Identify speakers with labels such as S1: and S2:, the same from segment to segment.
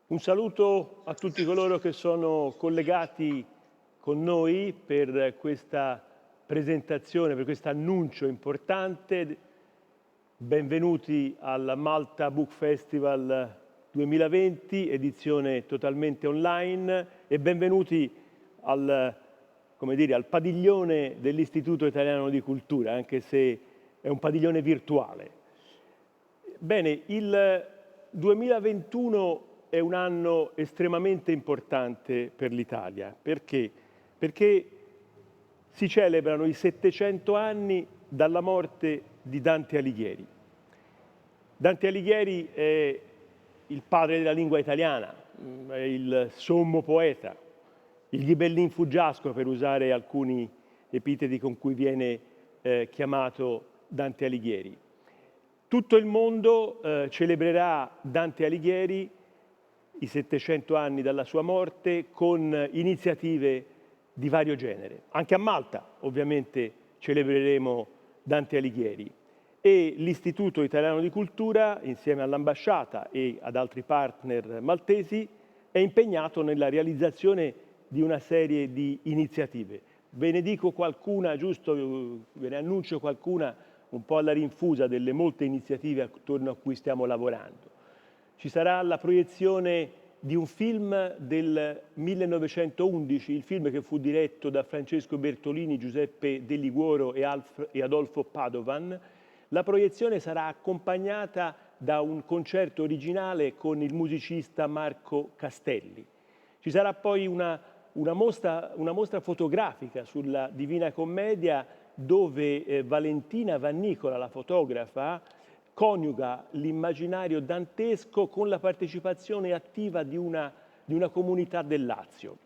S1: Un saluto a tutti coloro che sono collegati con noi per questa presentazione, per questo annuncio importante. Benvenuti al Malta Book Festival 2020, edizione totalmente online, e benvenuti al padiglione dell'Istituto Italiano di Cultura, anche se è un padiglione virtuale. Bene, il 2021 è un anno estremamente importante per l'Italia. Perché? Perché si celebrano i 700 anni dalla morte di Dante Alighieri. Dante Alighieri è il padre della lingua italiana, è il sommo poeta, il Ghibellin fuggiasco, per usare alcuni epiteti con cui viene chiamato Dante Alighieri. Tutto il mondo celebrerà Dante Alighieri, i 700 anni dalla sua morte, con iniziative di vario genere. Anche a Malta, ovviamente, celebreremo Dante Alighieri, e l'Istituto Italiano di Cultura, insieme all'ambasciata e ad altri partner maltesi, è impegnato nella realizzazione di una serie di iniziative. Ve ne dico qualcuna, ve ne annuncio qualcuna un po' alla rinfusa delle molte iniziative attorno a cui stiamo lavorando. Ci sarà la proiezione di un film del 1911, il film che fu diretto da Francesco Bertolini, Giuseppe De Liguoro e Adolfo Padovan. La proiezione sarà accompagnata da un concerto originale con il musicista Marco Castelli. Ci sarà poi una mostra fotografica sulla Divina Commedia, dove Valentina Vannicola, la fotografa, coniuga l'immaginario dantesco con la partecipazione attiva di una comunità del Lazio.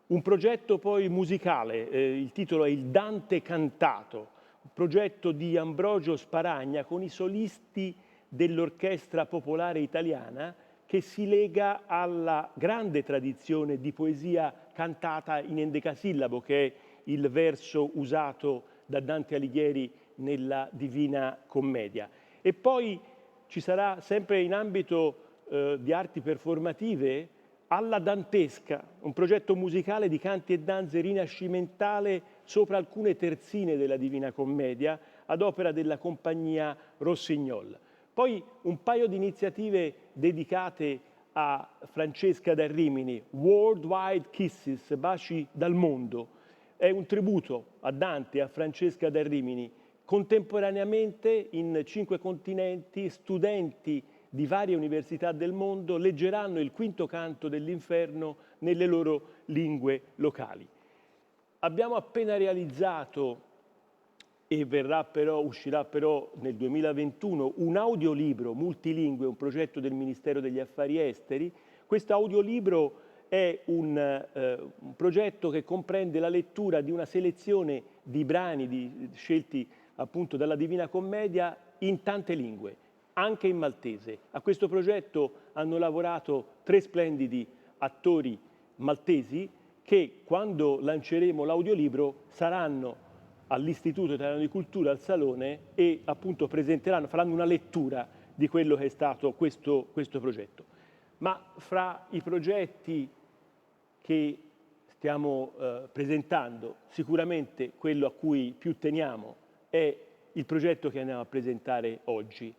S1: Un progetto poi musicale, il titolo è Il Dante Cantato, un progetto di Ambrogio Sparagna con i solisti dell'Orchestra Popolare Italiana, che si lega alla grande tradizione di poesia cantata in endecasillabo, che è il verso usato da Dante Alighieri nella Divina Commedia. E poi ci sarà, sempre in ambito di arti performative, Alla Dantesca, un progetto musicale di canti e danze rinascimentale sopra alcune terzine della Divina Commedia, ad opera della compagnia Rossignol. Poi un paio di iniziative dedicate a Francesca da Rimini, Worldwide Kisses, baci dal mondo. È un tributo a Dante e a Francesca da Rimini. Contemporaneamente, in 5 continenti, studenti di varie università del mondo leggeranno il quinto canto dell'Inferno nelle loro lingue locali. Abbiamo appena realizzato, e uscirà però nel 2021, un audiolibro multilingue, un progetto del Ministero degli Affari Esteri. Questo audiolibro è un progetto che comprende la lettura di una selezione di brani scelti appunto dalla Divina Commedia in tante lingue, anche in maltese. A questo progetto hanno lavorato 3 splendidi attori maltesi che, quando lanceremo l'audiolibro, saranno all'Istituto Italiano di Cultura, al Salone, e appunto faranno una lettura di quello che è stato questo progetto. Ma fra i progetti che stiamo presentando, sicuramente quello a cui più teniamo è il progetto che andiamo a presentare oggi,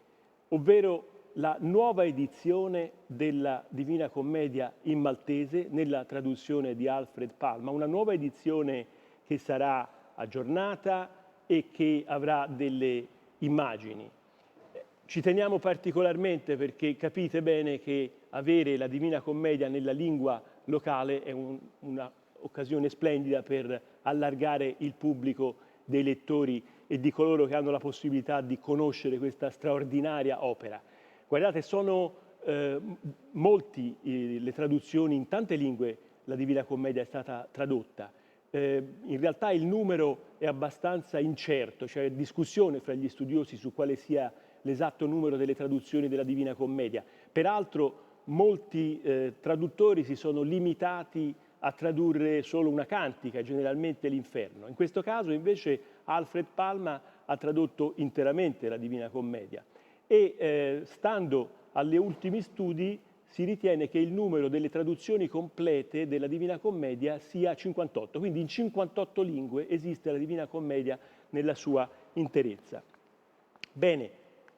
S1: ovvero la nuova edizione della Divina Commedia in maltese nella traduzione di Alfred Palma, una nuova edizione che sarà aggiornata e che avrà delle immagini. Ci teniamo particolarmente perché capite bene che avere la Divina Commedia nella lingua locale è un'occasione splendida per allargare il pubblico dei lettori e di coloro che hanno la possibilità di conoscere questa straordinaria opera. Guardate, sono molti le traduzioni in tante lingue, la Divina Commedia è stata tradotta. In realtà il numero è abbastanza incerto, c'è discussione fra gli studiosi su quale sia l'esatto numero delle traduzioni della Divina Commedia. Peraltro molti traduttori si sono limitati a tradurre solo una cantica, generalmente l'Inferno. In questo caso invece Alfred Palma ha tradotto interamente la Divina Commedia e stando agli ultimi studi si ritiene che il numero delle traduzioni complete della Divina Commedia sia 58, quindi in 58 lingue esiste la Divina Commedia nella sua interezza. Bene,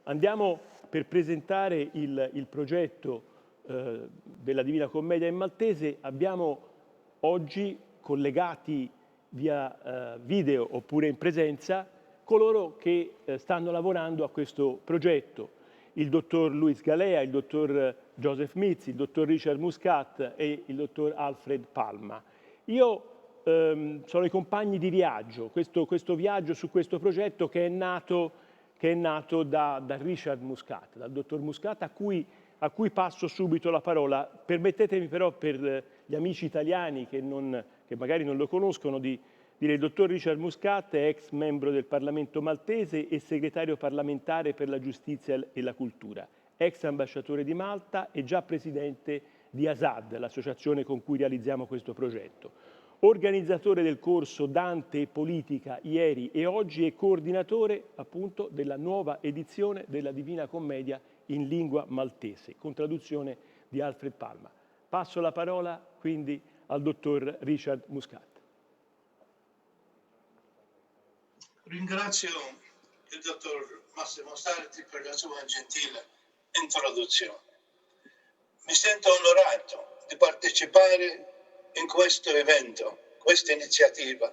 S1: andiamo per presentare il progetto della Divina Commedia in maltese. Abbiamo oggi collegati via video oppure in presenza coloro che stanno lavorando a questo progetto. Il dottor Luis Galea, il dottor Joseph Mizzi, il dottor Richard Muscat e il dottor Alfred Palma. Io sono i compagni di viaggio, questo viaggio su questo progetto che è nato da Richard Muscat, dal dottor Muscat, a cui passo subito la parola. Permettetemi però, per gli amici italiani che magari non lo conoscono, di dire il dottor Richard Muscat è ex membro del Parlamento maltese e segretario parlamentare per la giustizia e la cultura, ex ambasciatore di Malta e già presidente di ASAD, l'associazione con cui realizziamo questo progetto. Organizzatore del corso Dante e Politica ieri e oggi e coordinatore appunto della nuova edizione della Divina Commedia in lingua maltese, con traduzione di Alfred Palma. Passo la parola quindi al dottor Richard Muscat.
S2: Ringrazio il dottor Massimo Sarti per la sua gentile introduzione. Mi sento onorato di partecipare in questo evento, questa iniziativa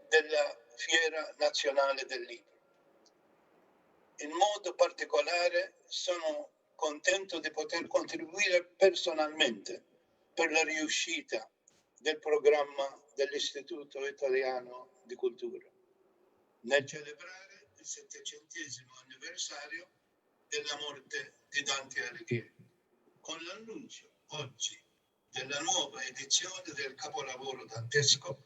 S2: della Fiera Nazionale del Libro. In modo particolare sono contento di poter contribuire personalmente per la riuscita del programma dell'Istituto Italiano di Cultura nel celebrare il 700° anniversario della morte di Dante Alighieri, con l'annuncio oggi della nuova edizione del capolavoro dantesco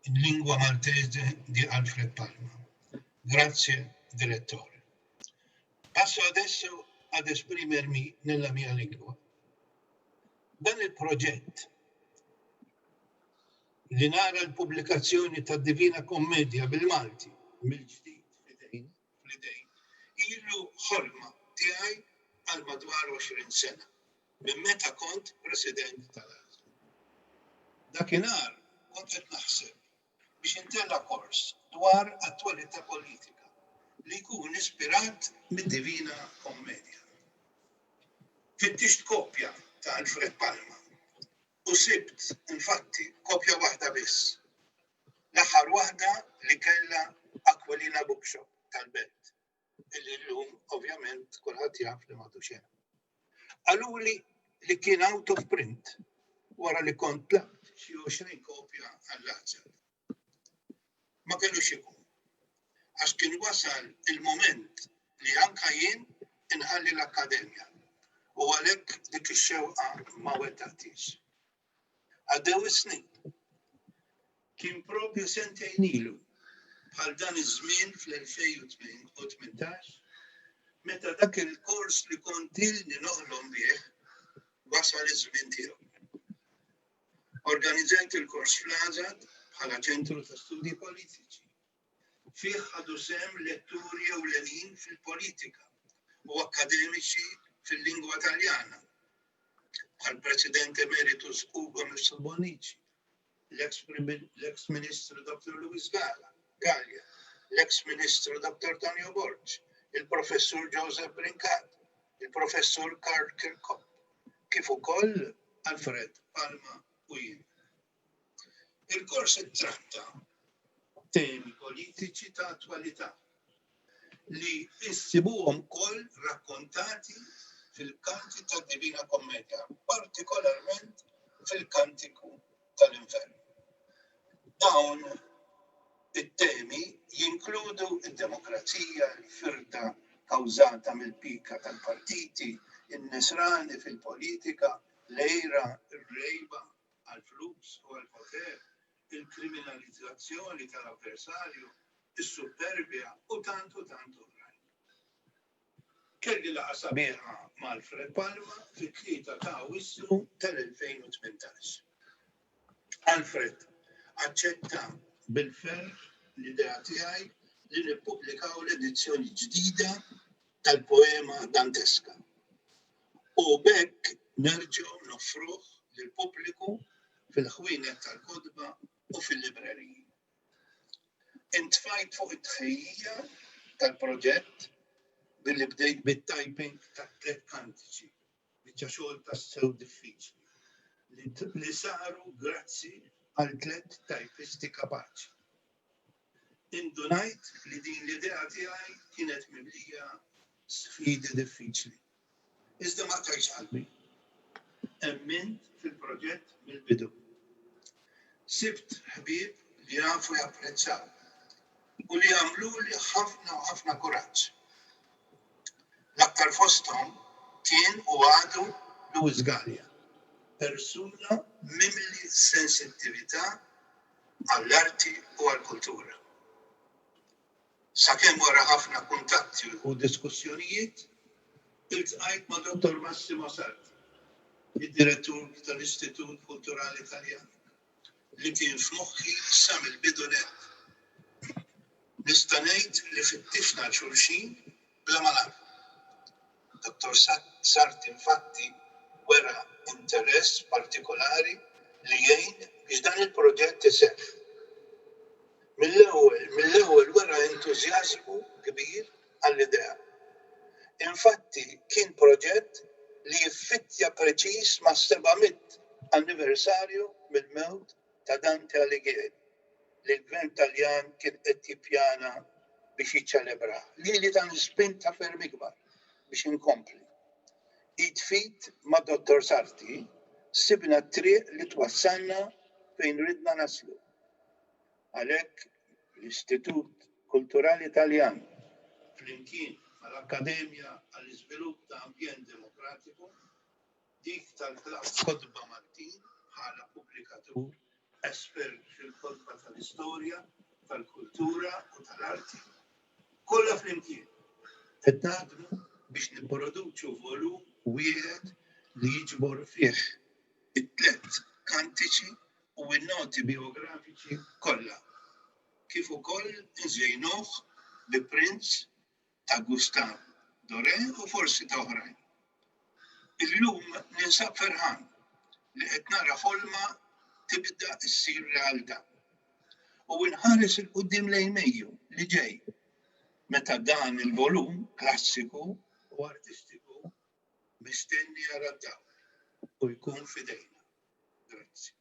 S2: in lingua maltese di Alfred Palma. Grazie, direttore. Passo adesso ad esprimermi nella mia lingua. Dan il-proġett li nara l-pubblikazzjoni ta' Divina Komedja bil-Malti mill-ġdid f'idejn ilu ħolma tiegħi għal madwar 20 sena minn meta kont President tal-Għażla. Dakinhar kont qed naħseb biex intella kors dwar attwalità politika li jkun ispirat mid-Divina Komedja. Fittixt kopja ta' Alfred Palma u sibt infatti kopja waħda biss. L-aħħar waħda li kellha Aquilina Bookshop tal-Belt, illi llum ovvjament kulħadd jaf li m'għadux hemm. Qaluli li kien out of print wara li kont tlabt xi 20 kopja għall-Għażel. Ma kellux ikun, għax kien wasal il-moment li anka jien inħalli l-Akkademja u għalhekk dik ix-xewqa ma wettatix. Għaddew is-snin. Kien propju sentejn ilu bħal dan iż-żmien fl-2018 meta dak il-kors li kont ilni noħlom bih wasal iż-żmien tiegħu. Organizzajt il-kors fl-Għażad bħala ċentru ta' studji politiċi. Fih ħadu sehem letturi ewlenin fil-politika u akkademiċi fil-lingwa Taljana bħal President Emeritus Ugo Missabonici, l-ex Ministru Dr. Luis Gallia, l-ex Ministru Dr. Tonio Borg, il-Professur Joseph Brincat, il-Professur Karl Kirkhope, kif ukoll Alfred Palma u jien. Il-kors tratta temi politiċi ta' attwalità li issibuhom koll rakkontati fil-kanti ta' Divina Kommedja, partikolarment fil-kantiku tal-Infern. Dawn it-temi jinkludu id-demokrazija, l-firda kawżata mill-pika tal-partiti, in-nisrani fil-politika, l-ejra, ir-rejba għal-flus u għal-poter, il-kriminalizzazzjoni tal-avversarju, is-superbja u tantu oħrajn. Kelli laqa sabiħa mal-Alfred Palma fit-3 ta' Awwissu tal-2018. Alfred aċċetta bil-ferħ l-idea tiegħi li nippubblikaw l-edizzjoni ġdida tal-poema danteska. U bekk nerġgħu noffruh lill-pubbliku fil-ħwienet tal-kodba u fil-libreriji. Intfajt fuq it-tħejjija tal-proġett billi bdejt bit-typing ta' 3 kantiċi, biċċa xogħol tassew diffiċli li saru grazzi għal 3 tajpisti kapaċi. Indunajt li din l-idea tiegħi kienet mimlija sfidi diffiċli. Iżda ma tajx qalbi. Emmint fil-proġett mill-bidu. Sibt ħbieb li jafu japprezzaw u li għamlu li ħafna kuraġġ. L-aktar fosthom kien u għadu Luis Gallia, persuna mimli sensittività għall-arti u għall-kultura. Sakemm wara ħafna kuntatti u diskussjonijiet, iltqajt ma' Dr. Massimo Sarti, id-direttur tal-Istitut Kulturali Italjan, li kien f'moħħi sa mill-bidunet. Nista' ngħid li fittifna xulxin bla ma naf. Dr. Sarti infatti wera interess partikolari li jgħin biex dan il-proġett iseħħ. Mill-ewwel wera entużjażmu kbir għall-idea. Infatti kien proġett li jiffittja preċiż ma' 700 anniversarju mill-mewt ta' Dante Alighieri li l-Gvern Taljan kien qed jippjana biex jiċċelebra. Li dan spinta ferm ikbar biex inkompli. Id-fit ma' Dr. Sarti sibna t-triq li twassalna fejn ridna naslu. Għalhekk l-Istitut Kulturali Italjan flimkien mal-Akkademja għall-Iżvilupp ta' Ambjent Demokratiku dik tal-Klabb Kodba Maltin bħala pubblikatur espert fil-kodba tal-istorja, tal-kultura u tal-arti, kollha flimkien. Qed naħdmu biex nipproduċu volum wieħed li jiġbor fih it-3 kantiċi u n-noti biografiċi kollha. Kif ukoll inżejnuh bi prints ta' Gustave Doré u forsi ta' oħrajn. Illum ninsab ferħan li qed nara ħolma tibda ssir realtà. U nħares il-qudiem lejn Mejju li ġej meta dan il-volum klassiku u artistiku mistenni jaraddaw u jkun fidejna. Grazie.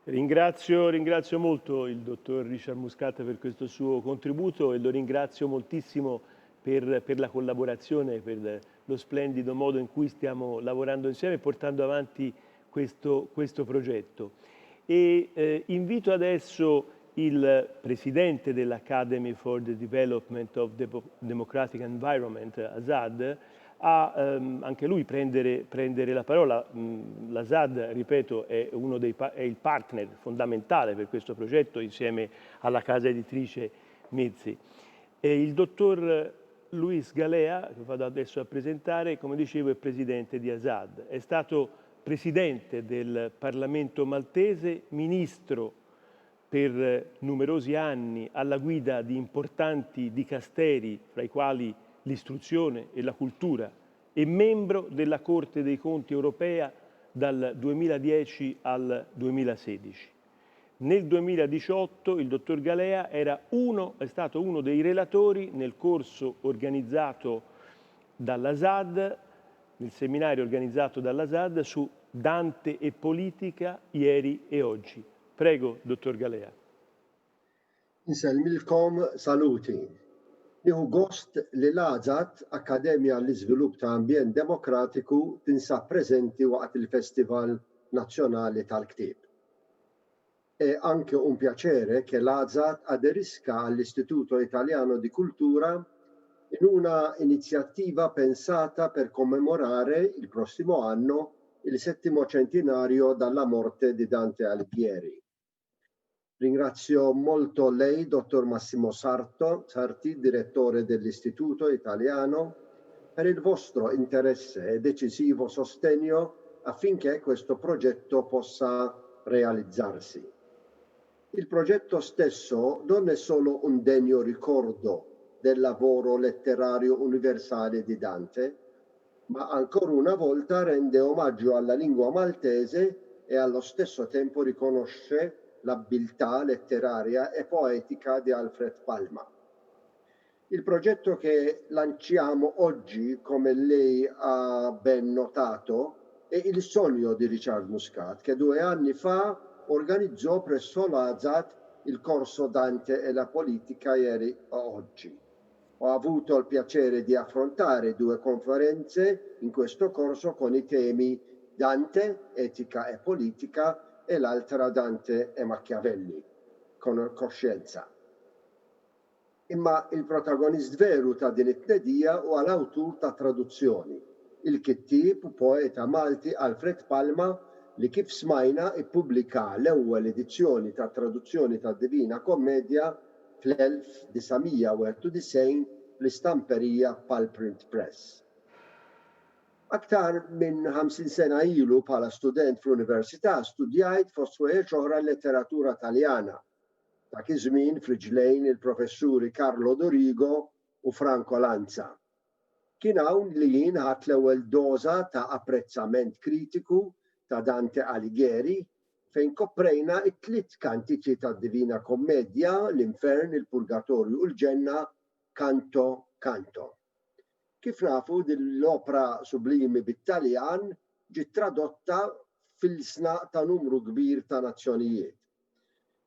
S1: Ringrazio molto il dottor Richard Muscat per questo suo contributo e lo ringrazio moltissimo per la collaborazione, per lo splendido modo in cui stiamo lavorando insieme e portando avanti questo progetto. Invito adesso il presidente dell'Academy for the Development of the Democratic Environment, Azad, a anche lui prendere la parola. L'Azad, ripeto, è il partner fondamentale per questo progetto insieme alla casa editrice Mizzi. Il dottor Luis Galea, che vado adesso a presentare, come dicevo è presidente di Azad. È stato presidente del Parlamento maltese, ministro per numerosi anni alla guida di importanti dicasteri, fra i quali l'istruzione e la cultura, e membro della Corte dei Conti europea dal 2010 al 2016. Nel 2018 il dottor Galea è stato uno dei relatori nel corso organizzato dall'ASAD, nel seminario organizzato dall'ASAD su Dante e politica ieri e oggi. Prego, dottor Galea.
S3: Nselmilkom saluti. Nieħu gost li l-Azad Akkademja għall-Iżvilupp ta' Ambjent Demokratiku tinsab preżenti waqt il-Festival Nazzjonali tal-Ktieb. E anche un piacere che l'Azad aderisca all'Istituto Italiano di Cultura in una iniziativa pensata per commemorare il prossimo anno il 7° centenario dalla morte di Dante Alighieri. Ringrazio molto lei, dottor Massimo Sarti, direttore dell'Istituto Italiano, per il vostro interesse e decisivo sostegno affinché questo progetto possa realizzarsi. Il progetto stesso non è solo un degno ricordo del lavoro letterario universale di Dante, ma ancora una volta rende omaggio alla lingua maltese e allo stesso tempo riconosce l'abilità letteraria e poetica di Alfred Palma. Il progetto che lanciamo oggi, come lei ha ben notato, è il sogno di Richard Muscat, che 2 anni fa organizzò presso l'Azad il corso Dante e la politica ieri e oggi. Ho avuto il piacere di affrontare 2 conferenze in questo corso con i temi Dante, etica e politica, e l'altra Dante e Machiavelli, con coscienza. Imma il-protagonist veru ta' din it-tnedija huwa l-awtur ta' traduzzjoni, il-kittib u poeta Malti Alfred Palma li kif smajna ippubblika l-ewwel edizzjoni ta' traduzzjoni ta' Divina Kommedja fl-1991 fl-istamperija Palprint Press. Aktar minn 50 sena ilu bħala student fl-Università studjajt fost wieħed oħra letteratura Taljana. Dak iż-żmien fl-ġlejn il-professuri Carlo Dorigo u Franco Lanza. Kien hawn li jien ħadd l-ewwel doża ta' apprezzament kritiku ta' Dante Alighieri fejn koprejna it-tliet kantiċi ta' Divina Kommedja, l-Infern, il-Purgatorju u l-Ġenna, kanto kanto. Kif nafu din l-opra sublimi bit-Taljan ġiet tradotta fil-snaq ta' numru kbir ta' nazzjonijiet.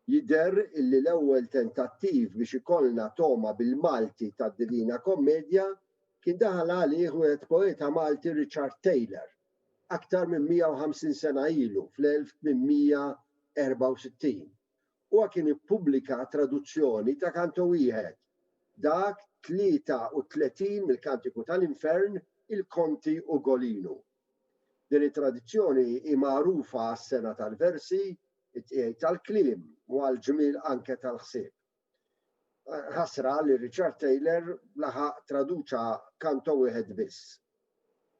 S3: Jidher illi l-ewwel tentattiv biex ikollna toma bil-Malti ta' Divina Kommedja kien daħal għalih wieħed poeta Malti Richard Taylor aktar minn 150 sena ilu fl-1864. Huwa kien ippubblika traduzzjoni ta' kanto wieħed, dak 33 mill-Kantiku tal-Infern, il-Konti Ugolinu. Din it-tradizzjoni hi magħrufa għas-sena tal-versi, it-tqiegħ tal-kliem u għall-ġmiel anke tal-ħsieb. Ħasra li Richard Taylor laħaq traduċa kanto wieħed biss.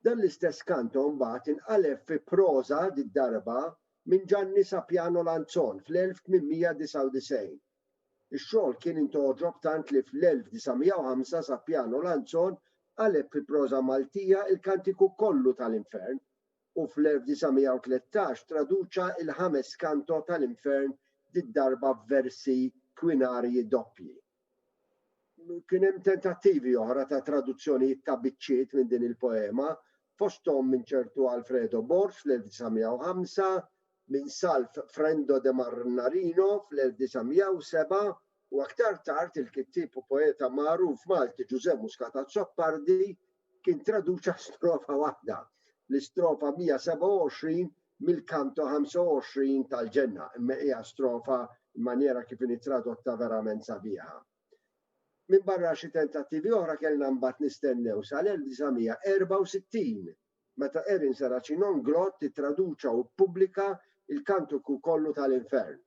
S3: Dan l-istess kanto mbagħad inqaleb fi proża darba minn Gianni Sapiano Lanzon fl-1899. Ix-xogħol kien intoġob tant li fl-1905 Sapiano Lanzon qaleb fi proża Maltija il-Kantiku kollu tal-Infern u fl-1913 traduċa il-5 kanto tal-Infern darba f'versi kwinarji doppji. Kien hemm tentattivi oħra ta' traduzzjonijiet ta' biċċiet minn din il-poema, fosthom minn ċertu Alfredo Bors fl-1905, minn Salf Frendo de Marnarino fl-1907 u aktar tard il-kittib u poeta magħruf Malti Giuseppe Muscat Zoppardi kien traduċa strofa waħda, l-istrofa 127 mill-kanto 25 tal-Ġenna, imma hija strofa maniera kif tradotta verament sabiħa. Min barra xi tentattivi oħra kellna mbagħad nistennew sal-1964 meta Erin Saracinon Glott traduċa u ppubblika il-Kantiku kollu tal-Infern.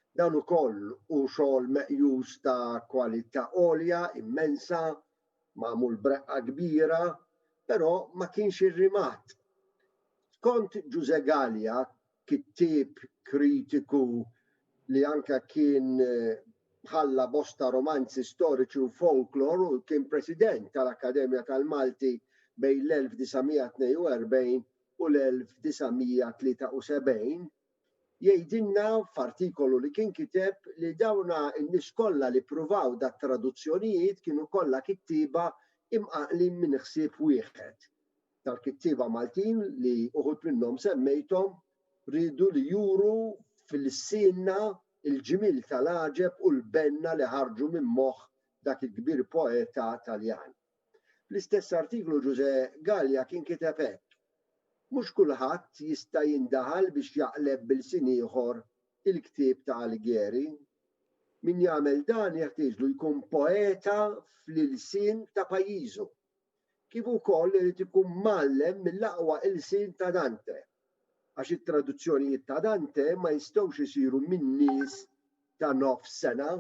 S3: Dan ukoll hu xogħol meqjus ta' kwalità għolja immensa, magħmul breqqa kbira, però ma kienx irrimat. Skont Giuseppe Gallia, kittib kritiku li anke kien ħalla bosta romanzi storiċi u folklor u kien president tal-Akkademja tal-Malti bejn l-1942 u l-1973, jgħidilna f'artikolu li kien kiteb li dawna n-nies kollha li pruvaw da traduzzjonijiet kienu kollha kittiba imqaqlin minn ħsieb wieħed. Tal-kittiba Maltin li uħud minnhom semmejthom ridu li juru fil-sinna il-ġimil tal-aġeb u l-benna li ħarġu minn moħħ dak il-kbir poeta Taljan. L-istess artiklu Giuseppe Gallia kien kiteb hekk. Mhux kulħadd jista' jindaħal biex jaqleb bil-sin ieħor il-ktieb ta' Alighieri. Min jagħmel dan jeħtieġ li jkun poeta fl-ilsien ta' pajjiżu. Kif ukoll irid ikun mallem mill-aqwa ilsien ta' Dante. Għax it-traduzzjonijiet ta' Dante ma jistgħux isiru minn nies ta' nofs sena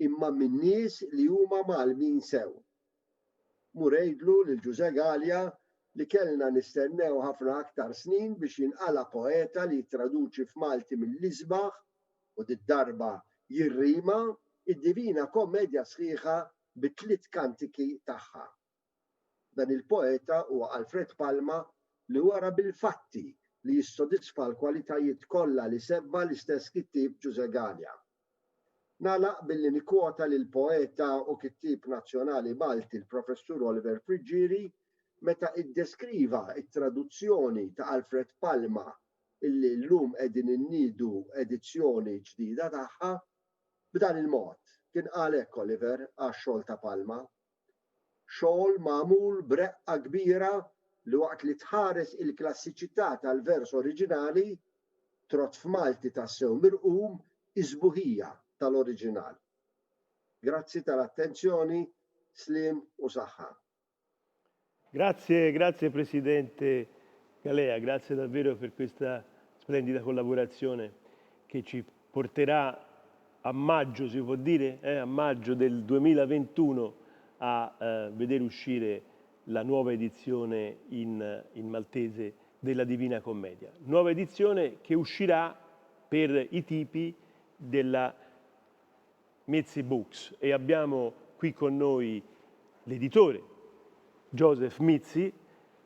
S3: imma minn nies li huma malmin sew. Mur ngħidlu lil Giuseppe Gallia li kellna nistennew ħafna aktar snin biex jinqala poeta li jittraduċi f'Malti mill-isbaħ u darba jirrima id-Divina Kommedja sħiħa bit-tliet kantiki tagħha. Dan il-poeta huwa Alfred Palma li wara bil-fatti li jissodisfa l-kwalitajiet kollha li sebba l-istess kittieb Giuseppe Gallia. Nagħlaq billi nikkwota lil poeta u kittieb nazzjonali Malti il-Professur Oliver Frigieri meta iddeskriva it-traduzzjoni ta' Alfred Palma illi llum qegħdin innidu edizzjoni ġdida tagħha b'dan il-mod. Kien qal hekk Oliver għax-xogħol ta' Palma. Xogħol magħmul b'reqqa kbira li waqt li tħares il-klassiċità tal-vers oriġinali trot f'Malti tassew mirqum iżbuħija tal-oriġinal. Grazzi tal-attenzjoni, slim u saħħa.
S1: Grazie Presidente Galea, grazie davvero per questa splendida collaborazione che ci porterà a maggio, si può dire, a maggio del 2021 a vedere uscire la nuova edizione in maltese della Divina Commedia. Nuova edizione che uscirà per i tipi della Mizzi Books e abbiamo qui con noi l'editore Joseph Mizzi.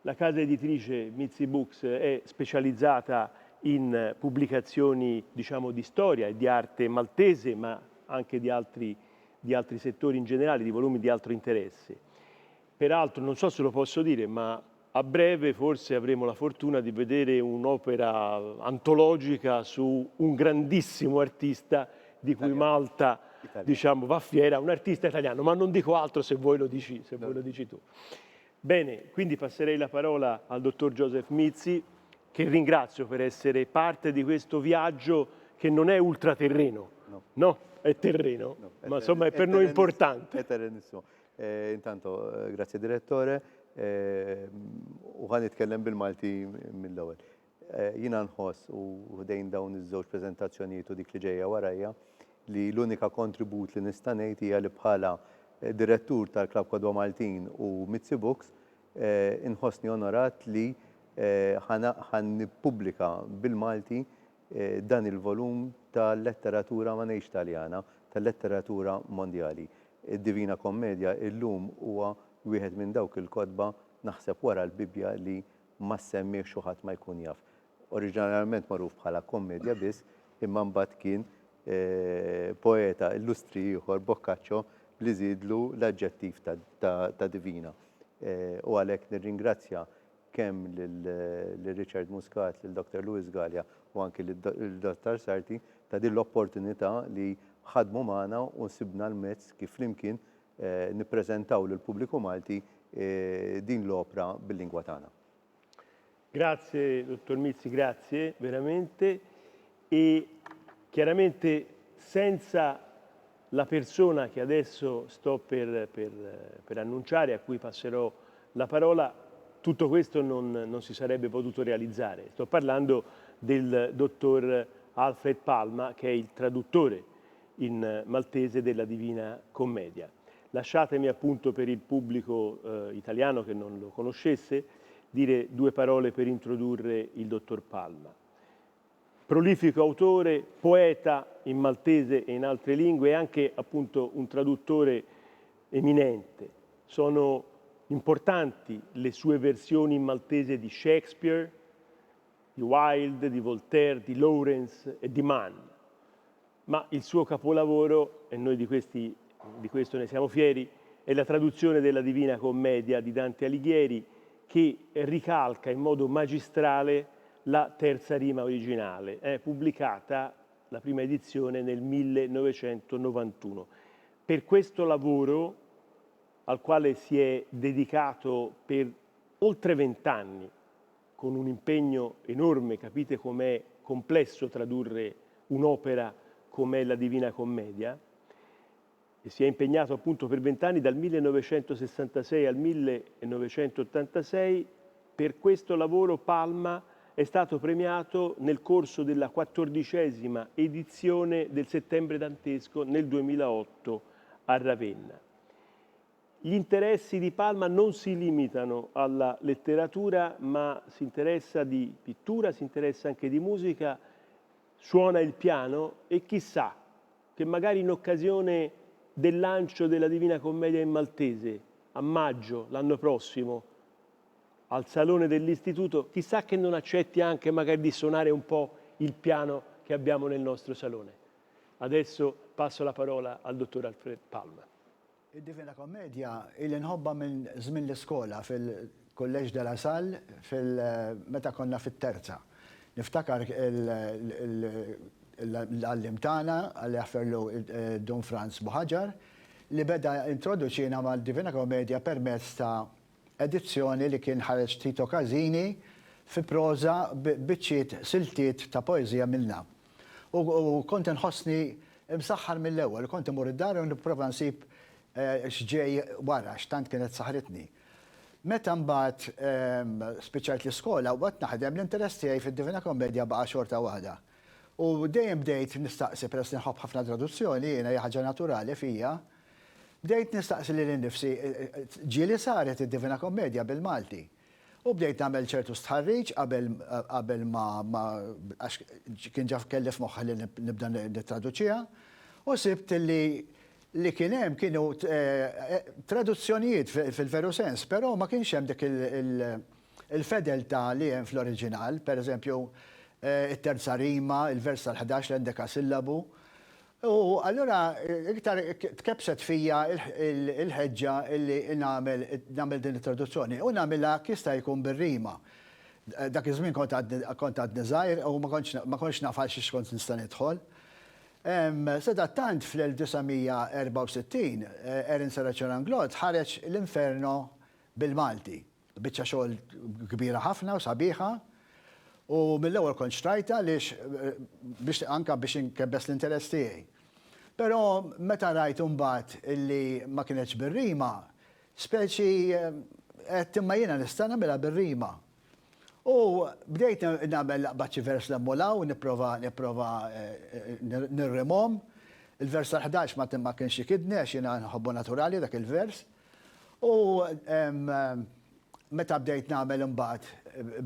S1: La casa editrice Mizzi Books è specializzata in pubblicazioni, diciamo, di storia e di arte maltese, ma anche di altri settori in generale, di volumi di altro interesse. Peraltro, non so se lo posso dire, ma a breve forse avremo la fortuna di vedere un'opera antologica su un grandissimo artista di cui Malta, diciamo, va fiera, un artista italiano, ma non dico altro se voi lo dici, voi lo dici tu. Bene, quindi passerei la parola al dottor Joseph Mizzi, che ringrazio per essere parte di questo viaggio che non è ultraterreno, no? È terreno, ma insomma è per noi importante.
S4: È terrenissimo. Intanto, grazie direttore, u għan nitkellem bil-Malti mill-ewwel. Jiena nħoss u dejn dawn iż-żewġ preżentazzjonijiet u dik li ġejja warajja li l-unika kontribut li nista' ngħid hija li bħala direttur tal-Klabb Kodwa Maltin u Mizzi Books inħossni onorat li ħan nippubblika bil-Malti dan il-volum tal-letteratura ma ngħidx Taljana, tal-letteratura mondjali. Id-Divina Kommedja illum huwa wieħed minn dawk il-kotba naħseb wara l-Bibja li ma semmih xi ħadd ma jkun jaf. Oriġinalment magħruf bħala kommedja biss, imma mbagħad kien poeta illustri ieħor Boccaccio li żiedlu l-aġġettiv ta' Divina. U għalhekk nirringrazzja kemm lil Richard Muscat, lil Dr. Lewis Gallia u anke lil Dr. Sarti ta' din l-opportunità li ħadmu magħna u nsibna l-mezz kif flimkien nippreżentaw lill-pubbliku Malti din l-opra bil-lingwa tagħna.
S1: Grazie dottor Mizzi, grazie veramente. E chiaramente senza la persona che adesso sto per annunciare, a cui passerò la parola, tutto questo non si sarebbe potuto realizzare. Sto parlando del dottor Alfred Palma, che è il traduttore in maltese della Divina Commedia. Lasciatemi appunto per il pubblico italiano che non lo conoscesse dire due parole per introdurre il dottor Palma. Prolifico autore, poeta in maltese e in altre lingue e anche appunto un traduttore eminente. Sono importanti le sue versioni in maltese di Shakespeare, di Wilde, di Voltaire, di Lawrence e di Mann. Ma il suo capolavoro, e noi di questo ne siamo fieri, è la traduzione della Divina Commedia di Dante Alighieri, che ricalca in modo magistrale la terza rima originale, pubblicata la prima edizione nel 1991. Per questo lavoro, al quale si è dedicato per oltre 20 anni, con un impegno enorme, capite com'è complesso tradurre un'opera come la Divina Commedia, e si è impegnato appunto per 20 anni, dal 1966 al 1986. Per questo lavoro Palma è stato premiato nel corso della 14ª edizione del Settembre Dantesco nel 2008 a Ravenna. Gli interessi di Palma non si limitano alla letteratura, ma si interessa di pittura, si interessa anche di musica, suona il piano e chissà che magari in occasione del lancio della Divina Commedia in maltese a maggio l'anno prossimo al Salone dell'Istituto, chissà che non accetti anche magari di suonare un po' il piano che abbiamo nel nostro salone. Adesso passo la parola al dottor Alfred Palma.
S5: Id-Divina Kommedja ili nħobba minn żmien l-iskola fil-Kolleġġ de la Salle meta konna fit-terza. Niftakar l-għallim tagħna għalli għafferlu Don Franz Buħaġar li beda introduċina mal-Divina Kommedja permezz ta' edizzjoni li kien ħareġ Tito Casini fi proza biċċiet siltiet ta' poezija minna. U kont nħossni msaħħar mill-ewwel, kont imur id-dar u nipprova nsib x'ġej wara, x'tant kienet saħritni. Meta mbagħad spiċċajt l-iskola u qed naħdem l-interess tiegħi fid-Divina Kommedja baqa' xorta waħda. U dejjem bdejt nistaqsi peress nħobb ħafna traduzzjoni, jiena hija ħaġa naturali fija. Bdejt nistaqsi lil innifsi ġieli saret id-Divina Kommedja bil-Malti. U bdejt nagħmel ċertu stħarriġ qabel ma għax kien ġaf kelli f'moħħi li nibda nittraduċiha u sibt li kien hemm kienu traduzzjonijiet fil-veru sens, però ma kienx hemm dik il-fedeltà li hemm fl-oriġinal, pereżempju it-terza rima, il-vers tal-11 l-endeka sillabu. U allura iktar tkebset fija il-ħeġġa illi nagħmel din it-traduzzjoni u nagħmilha kista jkun bir-rima. Dak iż-żmien kont għad niżgħir u ma kontx naf għal xiex kont nista' nidħol. Sadattant fl-1964 Erin Saraċoranglot ħareġ l-Inferno bil-Malti. Biċċa xogħol kbira ħafna u sabiħa. U mill-ewwel kont xtrajta biex anke biex inkebbes l-interess tiegħi. Però meta rajt imbagħad illi ma kienx bir-rima, speċi qed imma jiena nista' nagħmilha bir-rima. U bdejt nagħmel laqbaċi vers l-emmolaw, nipprova nirrimhom. Il-vers tal-11 ma kienx ikidni għax jiena nħobbu naturali dak il-vers. U meta bdejt nagħmel imbagħad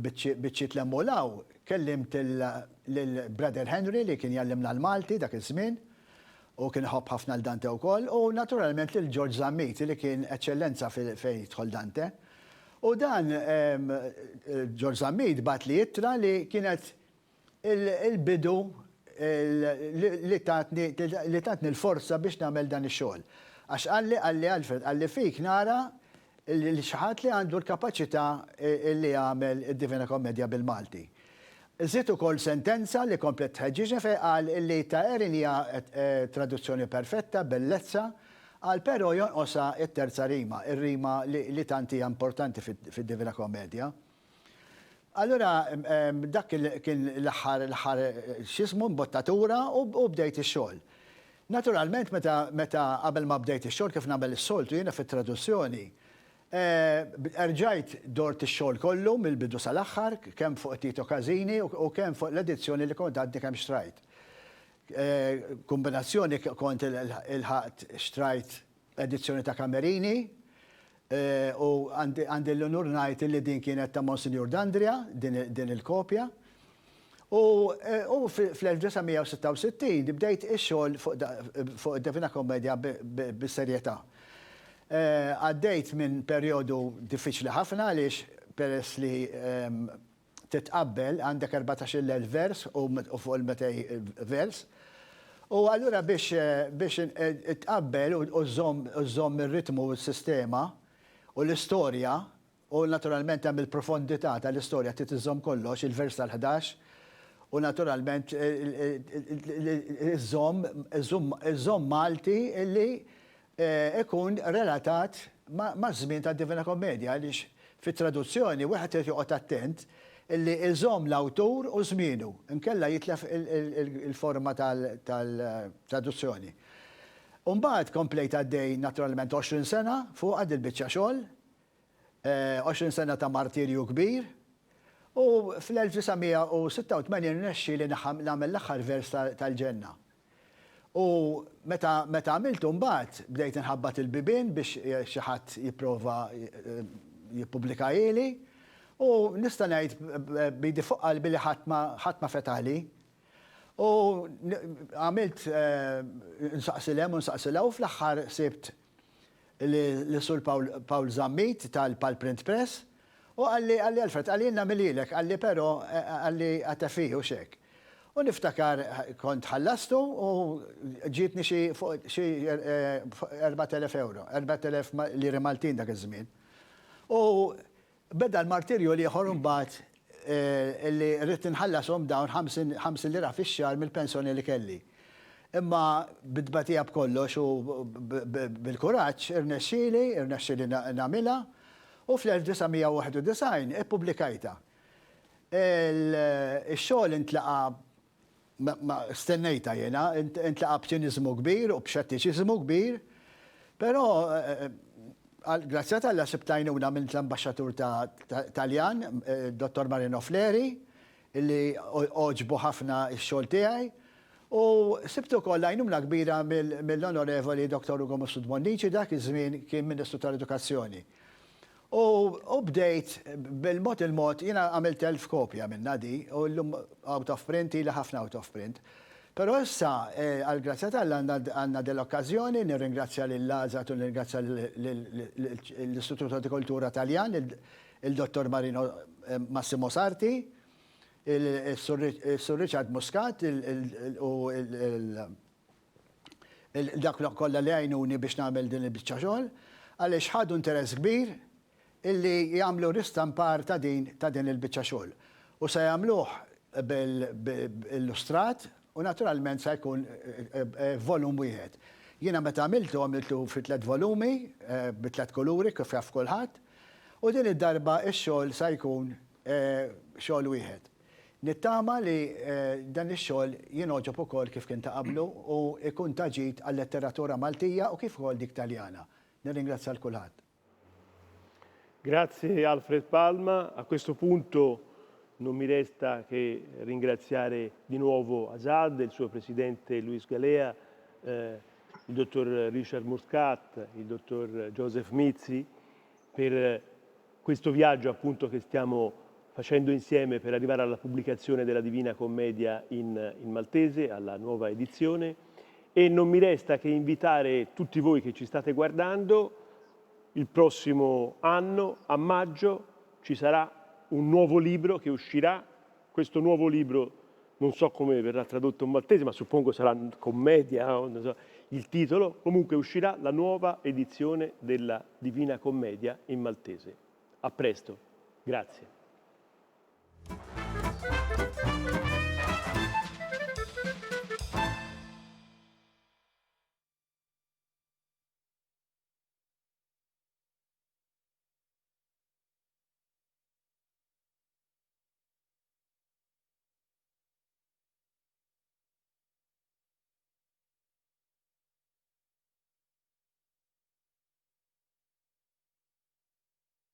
S5: biċċiet l-emmolaw, kellimt lill-Brother Henry li kien jallimna l-Malti dak iż-żmien u kien ħobb ħafna l-Dante wkoll, u naturalment lil George Zammit li kien eċċellenza fejn jidħol Dante. U dan George Zammit bat li jittra li kienet il-bidu li tatni l-forza biex nagħmel dan ix-xogħol. Għax għalli Alfred, għalli fik nara li xaħat li għandu l-kapaċità li għamel id-Divina Kommedja bil-Malti. Żiet ukoll sentenza li komplet ħeġġiġa fejn qal li ta' Erin hija traduzzjoni perfetta, bellezza, għal però jonqosha t-terza rima, ir-rima li tant hija importanti fid-Divina Kommedja. Allura dak kien l-aħħar x'ismu mbottatura u bdejt ix-xogħol. Naturalment meta qabel ma bdejt ix-xogħol kif nagħmel is-soltu jiena fit-traduzzjoni, erġajt dort ix-xogħol kollu mill-bidu sal-aħħar, kemm fuq Tito Casini u kemm fuq l-edizzjoni li kont għaddi kemm xtrajt. Kombinazzjoni kont il-ħadd xtrajt edizzjoni ta' Camerini u għandi l-onur ngħid li din kienet ta' Monsignor D'Andria, din il-kopja. U fl-1966 bdejt ix-xogħol fuq id-Divina Kommedja bis-serjetà. Għaddejt minn perjodu diffiċli ħafna għaliex peress li titqabbel għandek 14,000 vers u fuq il-200 vers. U allura biex tqabbel u żomm ir-ritmu u s-sistema u l-istorja u naturalment hemm il-profondità tal-istorja trid iżomm kollox il-vers tal-11 u naturalment iżomm Malti illi ikun relatat ma' żmien tad-Divina Kommedja għaliex fit-traduzzjoni wieħed irid joqgħod attent illi iżomm l-awtur u żmienu, inkella jitlef il-forma tal-traduzzjoni. Umbagħad komplejt għaddej naturalment 20 sena fuq għad il-biċċa xogħol, 20 sena ta' martirju kbir, u fl-1986 nexxi li nagħmel l-aħħar vers tal-ġenna. U meta għamiltu mbagħad bdejt inħabbat il-bibien biex xi ħadd jipprova jippubblika ili, u nista' ngħid bidi fuq qalbi li ħadd ma fetali. U għamilt nsaqsilhem u nsaqsilha u fl-aħħar sibt li sur Paul Zammit tal-Print Press u għalli Alfred, għalli namililek, għalli pero għalli għatafi u xek. U niftakar kont ħallastu u ġitni xie 4,000 euro, 4,000 liri Maltin dak iż-żmien. U beda l-martirju li ħorum bat li rrit nħallasom dawn 5 lira fix-xahar mill-pensjoni li kelli. Imma bidbatija b'kollox u bil-kuraġġ irnexxieli nagħmilha u fl-1991 ippubblikajta. Ix-xogħol intlaqa stennejta jiena, intlaqa b'ċiniżmu kbir u b'xettiċiżmu kbir, però grazzja tal-la sibtajnuna minn l-ambasċatur Taljan, Dottor Marino Fleri, illi oġbu ħafna x-xogħol tiegħi, u sibtu kollha għajnuna kbira mill-onorevoli Dr. Ugo Mosud Bonnici dak iż-żmien kien Ministru tal-Edukazzjoni. U bdejt bil-mod il-mod jiena għamilt 1000 kopja minna di, u l-lum out of print ili ħafna out of print. Però issa, għal-grazzja għanna dell-okkazjoni, nirringrazzja l-Lazat u nirringrazzja l-Istituto di Kultura Taljan, il-Dottor Marino Massimo Sarti, il-Sur Richard Muscat, u dak kollha li għajnuni biex nagħmel din il-biċċa xogħol, għaliex ħadu interess kbir illi jagħmlu ristampar ta' din il-biċċa xogħol. U se jagħmluh bil-illustrat, u naturalment se jkun volum wieħed. Jiena meta għamiltu fi 3 volumi, b'3 kuluri kif jaf kulħadd, u din id-darba x-xogħol se jkun xogħol wieħed. Nittama li dan ix-xogħol jinogħġob ukoll kif kien ta' qablu u jkun ta' ġid għall-letteratura Maltija u kif ukoll dik Taljana. Nirringrazzja l kulħadd.
S1: Grazie Alfred Palma. A questo punto non mi resta che ringraziare di nuovo Azad, il suo presidente Luis Galea, il dottor Richard Muscat, il dottor Joseph Mizzi per questo viaggio appunto che stiamo facendo insieme per arrivare alla pubblicazione della Divina Commedia in maltese, alla nuova edizione, e non mi resta che invitare tutti voi che ci state guardando. Il prossimo anno, a maggio, ci sarà un nuovo libro che uscirà. Questo nuovo libro non so come verrà tradotto in maltese, ma suppongo sarà commedia, non so, il titolo. Comunque uscirà la nuova edizione della Divina Commedia in maltese. A presto. Grazie.